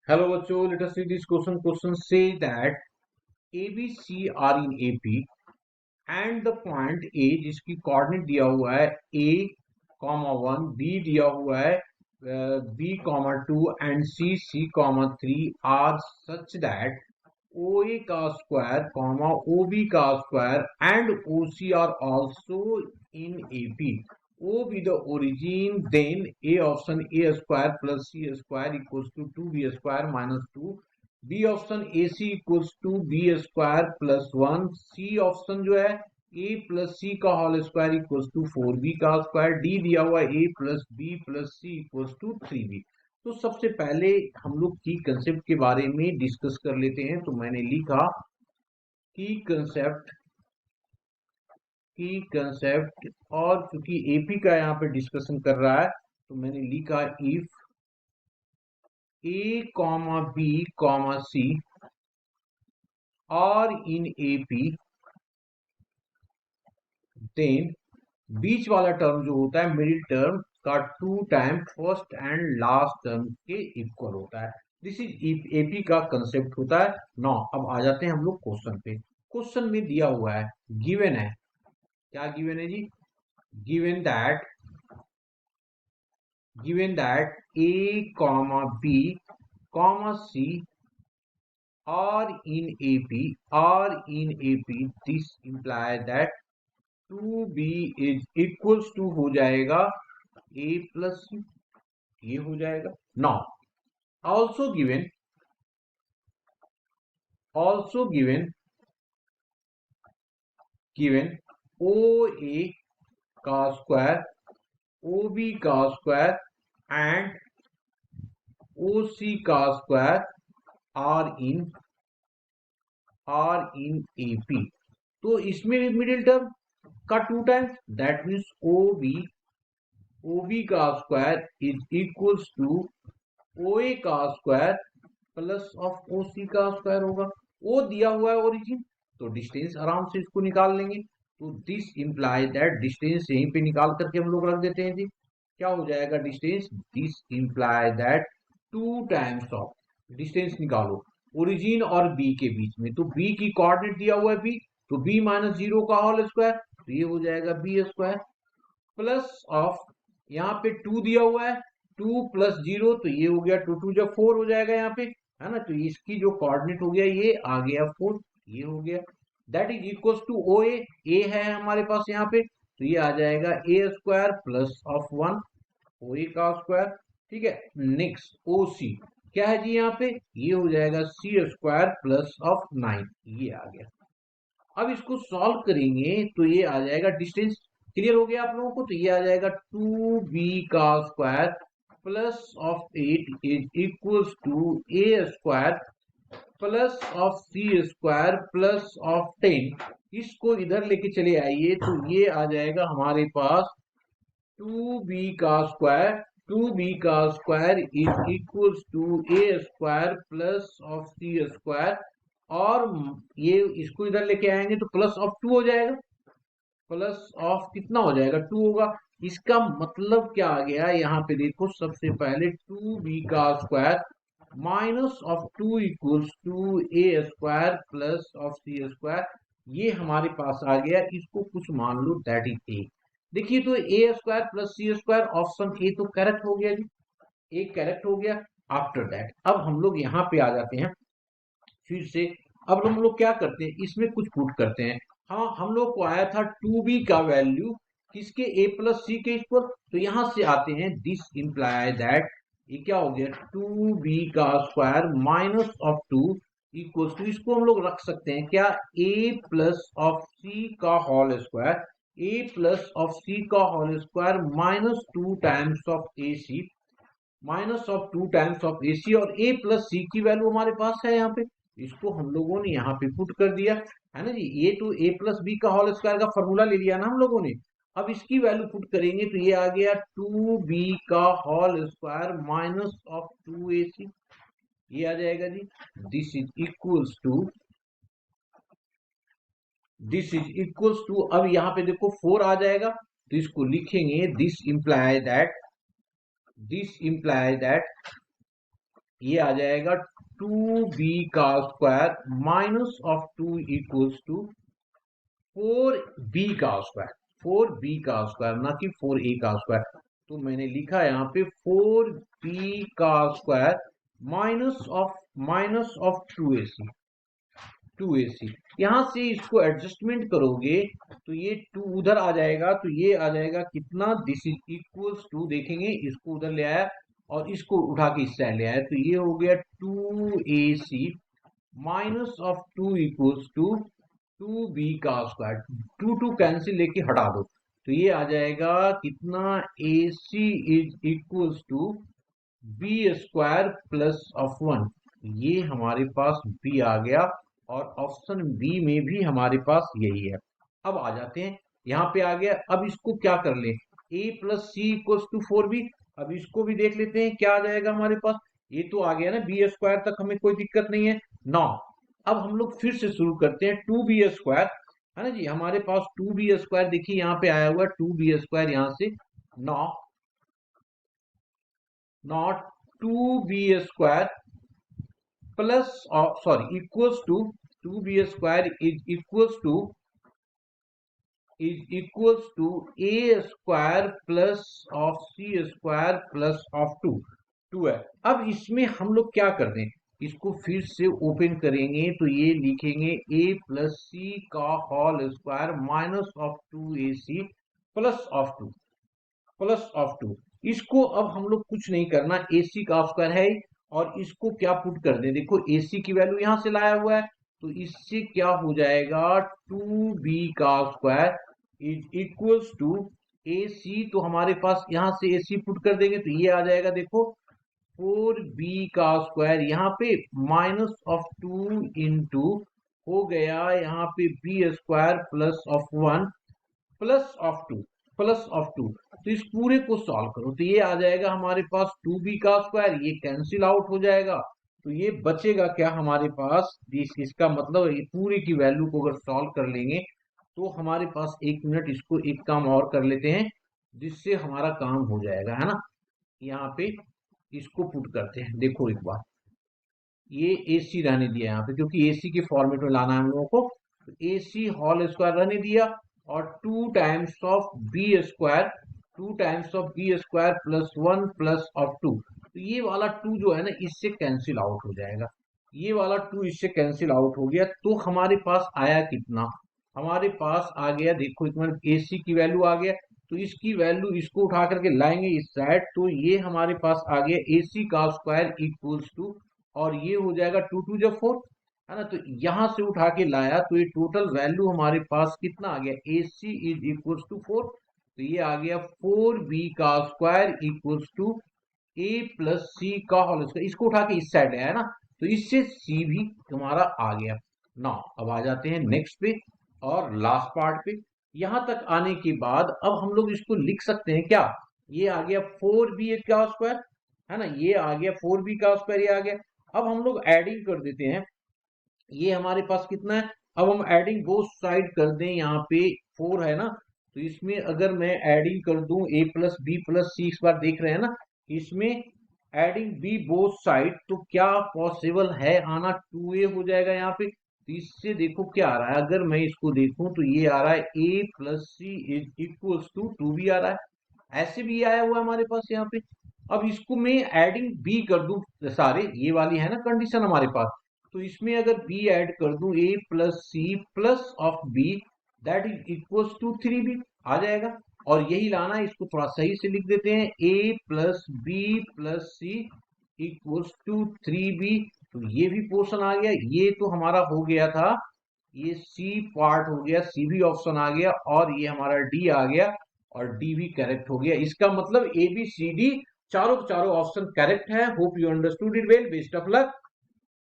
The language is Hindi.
Hello बच्चों, let us see this question. Question say that A, B, C are in AP and the point A जिसकी कोऑर्डिनेट दिया हुआ है A, 1, B दिया हुआ है B, 2 and C, 3 are such that OA का स्क्वायर, OB का square and OC are also in AP. O be the origin, then A option A square plus C square equals to 2B square minus 2. B option AC equals to B square plus 1. C option जो है A plus C का whole square equals to 4B का स्क्वायर. D दिया हुआ A plus B plus C equals to 3B. तो सबसे पहले हम लोग की कंसेप्ट के बारे में डिस्कस कर लेते हैं. तो मैंने लिखा की कंसेप्ट और चूंकि एपी का यहाँ पे डिस्कशन कर रहा है तो मैंने लिखा if a comma b comma c और इन एपी देन बीच वाला टर्म जो होता है मिडिल टर्म का 2 time first and last term के इक्वल होता है. दिस इज एपी का कंसेप्ट होता है. नौ अब आ जाते हैं हम लोग क्वेश्चन पे. क्वेश्चन में दिया हुआ है, गिवन है, क्या गिवन है जी? given that A, B, C are in AP, this implies that 2B is equals to हो जाएगा A plus C, ये हो जाएगा. Now also given OA का स्क्वायर, OB का स्क्वायर एंड OC का स्क्वायर आर इन AP. तो इसमें मिडिल टर्म का 2 टाइम्स, दैट मीन्स OB का square is equals to OA का स्क्वायर प्लस ऑफ OC का स्क्वायर होगा. O दिया हुआ है ओरिजिन, तो डिस्टेंस आराम से इसको निकाल लेंगे. तो दिस इंप्लाई दैट डिस्टेंस यहीं पे निकाल करके हम लोग रख देते हैं जी. क्या हो जाएगा distance? This imply that 2 times of, distance निकालो ओरिजिन और बी के बीच में. तो बी की कोऑर्डिनेट दिया हुआ है बी, तो बी माइनस 0 का होल स्क्वायर, तो ये हो जाएगा बी स्क्वायर प्लस ऑफ, यहाँ पे 2 दिया हुआ है, 2 प्लस 0 तो ये हो गया 2 2 जब 4 हो जाएगा यहाँ पे, है ना. तो इसकी जो कोऑर्डिनेट हो गया ये आ गया 4, ये हो गया. That is equals to O A है हमारे पास यहाँ पे, तो ये आ जाएगा a square plus of 1 O A का स्क्वायर. ठीक है. नेक्स्ट ओ सी क्या है जी यहाँ पे? ये हो जाएगा सी स्क्वायर प्लस ऑफ 9, ये आ गया. अब इसको सॉल्व करेंगे तो ये आ जाएगा डिस्टेंस. क्लियर हो गया आप लोगों को? तो ये आ जाएगा 2b का square plus of 8 is equals to a square plus of c square plus of 10. इसको इधर लेके चले आइए तो ये आ जाएगा हमारे पास 2b का square is equals to a square plus of c square, और ये इसको इधर लेके आएंगे तो प्लस ऑफ 2 हो जाएगा. प्लस ऑफ कितना हो जाएगा? 2 होगा. इसका मतलब क्या आ गया? यहाँ पे देखो, सबसे पहले 2b का square minus of 2 equals to a square plus of c square, ये हमारे पास आ गया. इसको कुछ मान लो, दैट इज ए. देखिए तो a square plus c square, option a तो करेक्ट हो गया जी, ए करेक्ट हो गया. आफ्टर दैट अब हम लोग यहाँ पे आ जाते हैं फिर से. अब हम लोग क्या करते हैं, इसमें कुछ पुट करते हैं. हाँ, हम लोग को आया था 2b का वैल्यू किसके? a प्लस सी के इक्वल. तो यहां से आते हैं, दिस इंप्लाई दैट ये क्या हो गया? 2b का square minus of 2 equals to, इसको हम लोग रख सकते हैं क्या? a प्लस ऑफ सी का whole square, a plus of c का whole square minus 2 times of a c, minus of 2 times of a c, और a प्लस सी की वैल्यू हमारे पास है यहाँ पे, इसको हम लोगों ने यहाँ पे पुट कर दिया, है ना जी. ये तो a प्लस बी का होल स्क्वायर का फॉर्मूला ले लिया ना हम लोगों ने. अब इसकी वैल्यू पुट करेंगे तो ये आ गया 2b का whole square minus of 2ac, ये आ जाएगा जी. दिस इज इक्वल्स टू अब यहाँ पे देखो 4 आ जाएगा, तो इसको लिखेंगे दिस इंप्लाई दैट ये आ जाएगा 2b का square minus of 2 equals to 4b का स्क्वायर, 4b का स्क्वायर ना कि 4a का स्क्वायर। तो मैंने लिखा यहाँ पे 4b का स्क्वायर माइनस ऑफ 2ac। यहां से इसको एडजस्टमेंट करोगे तो ये 2 उधर आ जाएगा, तो ये आ जाएगा कितना, दिस इज इक्वल्स टू, देखेंगे इसको उधर ले आया और इसको उठा के इस साइड ले आया, तो ये हो गया 2ac minus of 2 equals to 2b का स्क्वायर। 2 कैंसिल लेके हटा दो, तो ये आ जाएगा कितना, ac is equals to b square plus of 1। ये हमारे पास b आ गया और ऑप्शन बी में भी हमारे पास यही है। अब आ जाते हैं, यहाँ पे आ गया। अब इसको क्या कर ले, a plus c equals to 4b। अब इसको भी देख लेते हैं क्या आ जाएगा हमारे पास। ये तो आ गया ना बी स्क्वायर तक, हमें कोई दिक्कत नहीं है। 9, अब हम लोग फिर से शुरू करते हैं 2b स्क्वायर, है ना जी। हमारे पास 2b स्क्वायर देखिए यहाँ पे आया हुआ है 2b स्क्वायर, यहाँ से 9 not 2b square plus sorry equals to 2b square is equals to a square plus of c square plus of 2 है। अब इसमें हम लोग क्या कर दें, इसको फिर से ओपन करेंगे तो ये लिखेंगे a प्लस सी का whole square minus of 2ac plus of 2। इसको अब हम लोग कुछ नहीं करना, ac का स्क्वायर है और इसको क्या पुट कर दें, देखो ac की वैल्यू यहां से लाया हुआ है, तो इससे क्या हो जाएगा 2b का square is equals to ac। तो हमारे पास यहां से ac पुट कर देंगे तो ये आ जाएगा, देखो 4b का स्क्वायर यहाँ पे माइनस ऑफ 2 इंटू हो गया यहाँ पे b square plus of 1 plus of 2। तो इस पूरे को सॉल्व करो तो ये आ जाएगा हमारे पास 2b का स्क्वायर, ये कैंसिल आउट हो जाएगा, तो ये बचेगा क्या हमारे पास, इसका मतलब ये पूरे की वैल्यू को अगर सॉल्व कर लेंगे तो हमारे पास, एक मिनट इसको एक काम और कर लेते हैं जिससे हमारा काम हो जाएगा, है ना। यहाँ पे इसको पुट करते हैं, देखो एक बार ये ac रहने दिया यहाँ पे क्योंकि ac के फॉर्मेट में लाना है हम लोगों को, तो ac होल स्क्वायर रहने दिया और 2 times of b square plus 1 plus of 2। तो ये वाला 2 जो है ना इससे कैंसिल आउट हो जाएगा, ये वाला 2 इससे कैंसिल आउट हो गया, तो हमारे पास आया कितना, हमारे पास आ गया, देखो एक मिनट ac की वैल्यू आ गया, तो इसकी वैल्यू इसको उठा करके लाएंगे इस साइड, तो ये हमारे पास आ गया ac का स्क्वायर इक्वल्स टू, और ये हो जाएगा 2 2 जब 4, है ना। तो यहां से उठा के लाया तो ये टोटल वैल्यू हमारे पास कितना आ गया, ac इज इक्वल्स टू 4। तो ये आ गया 4b का square equals to a plus c का होल स्क्वायर, इसको उठा के इस साइड है ना, तो इससे c भी हमारा आ गया। ना अब आ जाते हैं नेक्स्ट पे और लास्ट पार्ट पे। यहां तक आने के बाद अब हम लोग इसको लिख सकते हैं क्या, ये आ गया 4b का स्क्वायर, है ना, ये आ गया 4b का स्क्वायर, ये आ गया। अब हम लोग एडिंग कर देते हैं, ये हमारे पास कितना है, अब हम एडिंग बोथ साइड कर दें, यहाँ पे 4 है ना, तो इसमें अगर मैं एडिंग कर दूं a प्लस बी प्लस सी, इस बार देख रहे हैं ना, इसमें एडिंग b बोथ साइड, तो क्या पॉसिबल है आना, 2a हो जाएगा यहाँ पे। तो इससे देखो क्या आ रहा है, अगर मैं इसको देखूं तो ये आ रहा है a plus c is equals to 2b आ रहा है, ऐसे भी आया हुआ है हमारे पास यहाँ पे। अब इसको मैं एडिंग b कर दूं, सारे ये वाली है ना कंडीशन हमारे पास, तो इसमें अगर b ऐड कर दूं a plus c plus of b that is equals to 3b आ जाएगा। और यही लाना है, इसको थोड़ा सही से लिख देते हैं, a plus b plus c equals to 3b। तो ये भी पोर्शन आ गया, ये तो हमारा हो गया था, ये सी पार्ट हो गया, सी भी ऑप्शन आ गया, और ये हमारा डी आ गया और डी भी करेक्ट हो गया। इसका मतलब ए बी सी डी चारों ऑप्शन करेक्ट है। Hope you understood it well, best of luck.